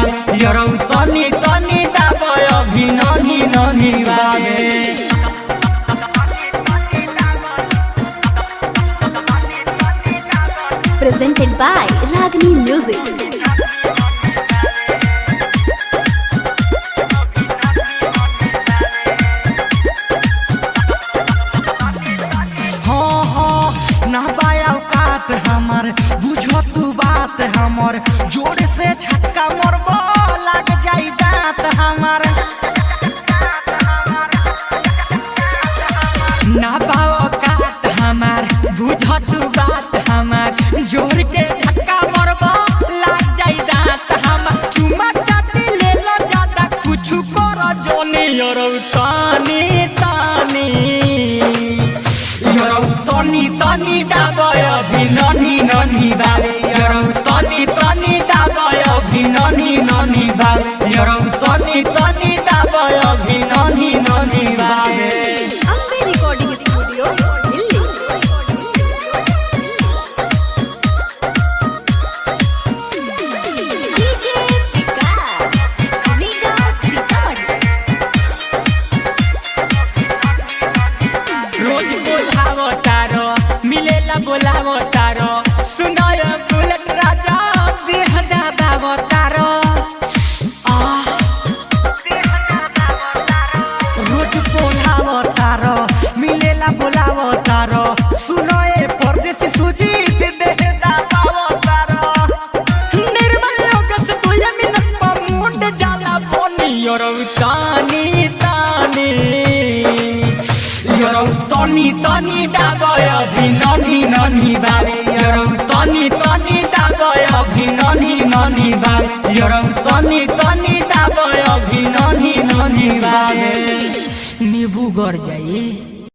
बाबे यरौ तनी तनी दाबय अभी ननी ननी बाबे। Presented by Ragini Music. हमार बुझो तू बात हमर जोर से छक्का मरबो लग जाई दांत हमार ना पाओ काट हमार बुझो तू बात हमार जोर के छक्का मरबो लग जाई दांत हमार चुमा चाटी ले लो ज्यादा कुछ करो जोनी यरौ तानी तानी यरौ तनी तनी दाबय अभी ननी ननी बाबे यरौ तनी तनी दाबय अभी ननी ननी बाबे यरौ तनी तनी दाबय अभी ननी ननी बाबे। Ambe Recording Studio, Delhi. DJ Vikas, Liga Sitamarhi. रोज बोलावो तारो मिलेला बोलावो तारो सुनाय बुलेट राजा देह दाबावो तारो रोज बोलावो तारो मिलेला बोलावो तारो सुनाय परदेसी सुजी देह दाबावो तारो निर्मल योगस तुय मिनट पा मुंड जाला बोनी यरौ तानी तानी यरौ तनी तनी दाबय अभी ननी ननी बाबे यरौ तनी तनी दाबय अभी ननी ननी बाबे यरौ तनी तनी दाबय अभी ननी ननी बाबे नींबू गड़ जाई।